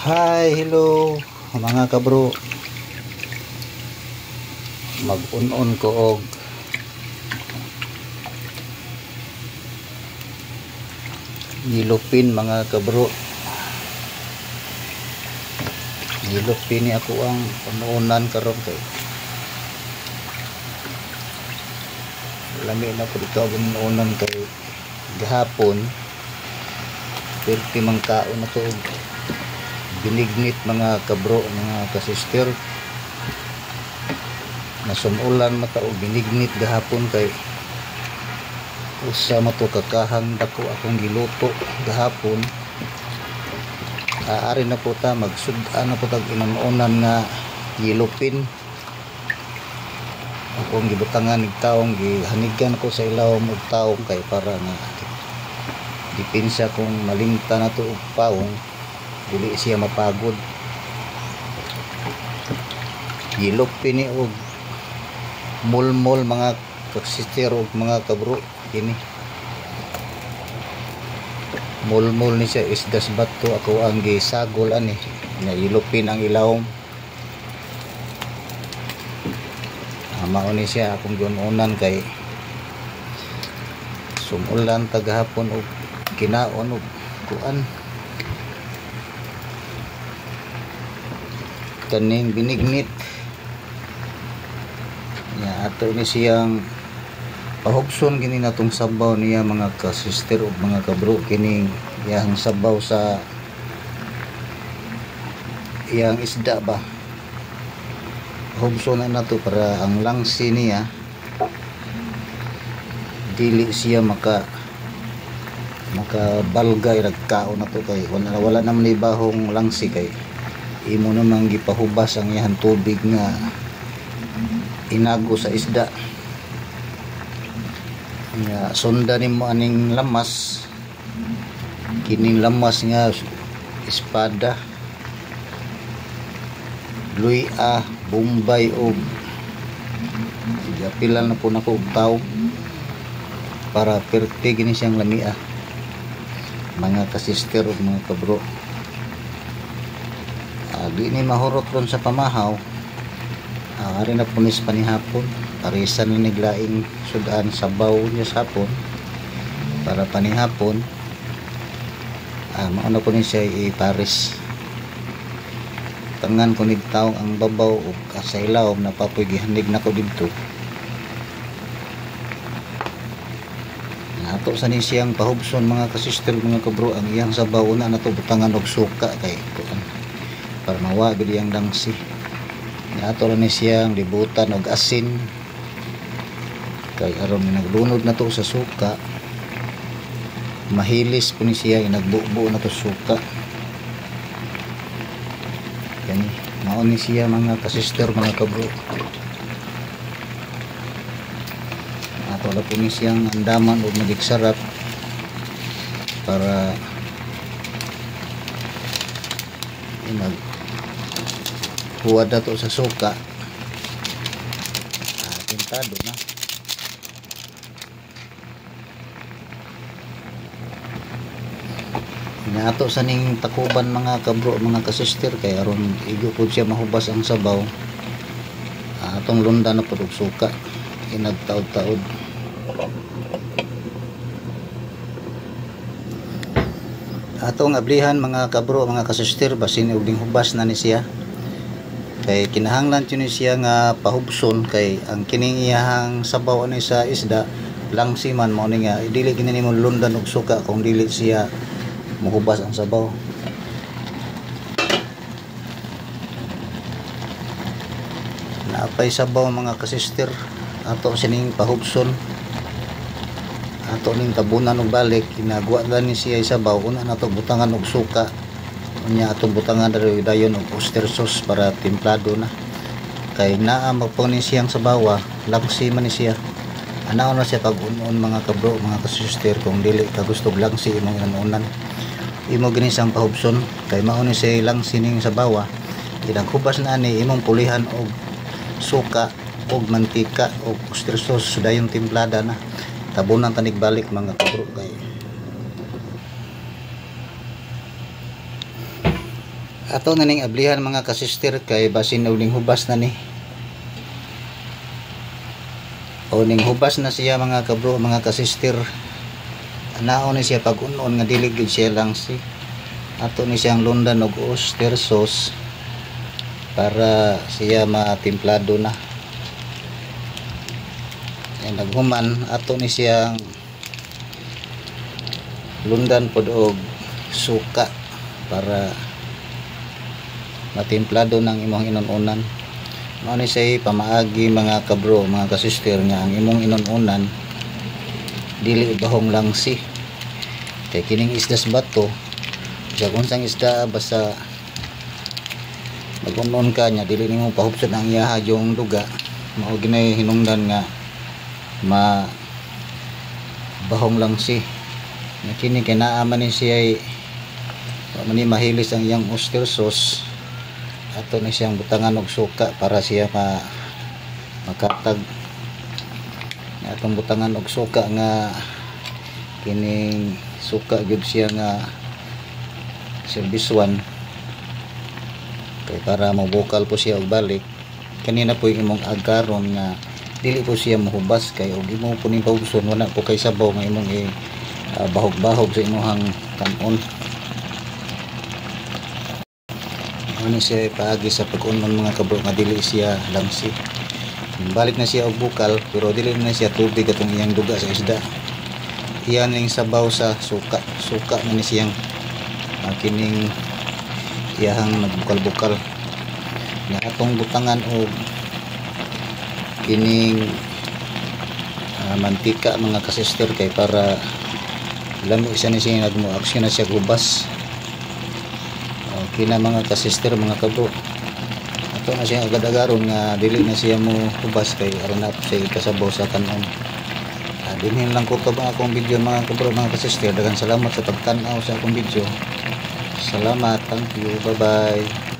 Hi, hello mga kabro. Mag-unon ko og gilupin mga kabro. Gilupin ni ako ang ununan karon kay lami na ko dito ang ununan kay gahapon perti mangkaon na to binignit mga kabro, mga kasister. Nasumulan mata og binignit gahapon kay usa mato kakahang dako akong giluto gahapon. Ari na po ta magsud-an na po tag inununan nga gilupin. Akong gibutangan nig taong gihanigan ko sa ilawom og taong kay para nga dipinsa kung malimta na to og paong dili siya mapagod. Gilupin ni og mulmol mga kaksister og mga kabro. Kini mulmol ni siya isdas bato ako ang gisagol ani nga ilupin ang ilawom. Mao ni siya akong giununan kay sumulan tagahapon og kinaon og kuan kaning binignit ya. Ato ni siyang pahugson kini natong sabaw niya mga kasister ug mga kabro. Kining yang sabaw sa yang isda ba, hugson na nato para ang langsi niya dili siya makabalgay nagkaon na to kay wala naman ibahong langsi kay imo namang gipahubas ang iyang tubig nga inago sa isda nga sundan nimo aning lamas. Kining lamas nga espada, luya, bombay og gapilan na po nako og tawo para perte gini siyang lamia mga kasister ug mga kabro. Di ni mahurot ron sa pamahaw. Ari na punis panihapon parisan na niglaing sudan sabaw niya sa hapon para panihapon mauna ko ni siya iparis tangan ko nigtaong ang babaw ug sa ilawom napapoy gihanig na ko didto. Nato sa ni siyang pahubson mga kasister mga kabro ang iyang sabaw na nato butangan og suka kay kuan para mawagid iyang langsi. Nato ra ni siyang libutan og asin kay aron naglunod na to sa suka mahilis po ni siya inagbubo na to suka. Kani mao ni siya mga kasister mga kabro. Ato ra po ni siyang andaman og magigsarap para huwad na to sa suka. Pintado na. Inato sa ning takuban mga kabro mga kasister kay aron igo po siya mahubas ang sabaw. Atong lunda na po og suka inagtaod-taod. Atong ablihan mga kabro mga kasister basin og ding hubas na ni siya. Kay kinahanglan yun siya nga pahubson kay ang kining iyahang sabaw ani sa isda langsi man mao ni nga dili gini mo lundan og suka kung dili siya mohubas ang sabaw. Naapay sabaw mga kasister ato sining pahubson ato ning tabunan og balik ginagwa lang ni siya sabaw una nato butangan og suka unya atong butangan diri dayon og oyster sauce para templado na kay naa magpon siyang sabawa langsi man ni siya. Anaon na siya pag unon mga kabro mga kasister kung dili ka gusto og langsi imong inunan imo ginisang pahubson kay mao ni siya langsi ning sabawa ginahubas na ani imong pulihan og suka og mantika og oyster sauce dayon templada na tabunan tanig balik mga kabro kay Ato na ning ablihan mga kasister kay basin og ning hubas na ni. O ning hubas na siya mga kabro, mga kasister. Anaon ni siya pag-unon nga dili gid siya lang si. Ato ni siyang lundan og oyster sauce para siya matimplado na. Ay naghuman ato ni siyang lundan pod og suka para matimplado ng imong inununan. Mao ni say pamaagi mga kabro, mga kasister nga ang imong inununan dili bahong lang si. Kay kining isdas bato, sa unsang isda basta mag-unon ka nya dili nimo pahupsod ang iyaha yung duga, mao ginay hinungdan nga bahong lang si. Na kini kay naa man ni siya ni mahilis ang iyang oyster sauce. Ato ni siyang butangan og suka para siya makatag. Atong butangan og suka nga kining suka gyud siya nga service one kay para mabukal po siya og balik. Kanina po yung imong agkaron nga dili po siya mahubas kay og imo po ning paubson wala po kay sabaw nga imong bahog-bahog sa imong kanon. Ano siya paagi sa pag-unon mga kabro nga dili siya lamsi. Balik na siya og bukal pero dili na siya tubig atong iyang duga sa isda. Iyan ning sabaw sa suka. Suka na ni siyang kining iyahang nagbukal-bukal. Nga atong butangan og kining mantika mga kasister kay para lami siya ni siya nagmo-aksyon na siya gubas. Kina mga kasister mga kabro, ato na siya agad-agaron nga dili na siya mo hubas kay aron na siya kasabaw sa kanon. Dinhin lang ko to ba akong video mga kabro, mga kasister. Daghang salamat sa pagtan-aw sa akong video. Salamat, thank you, bye bye.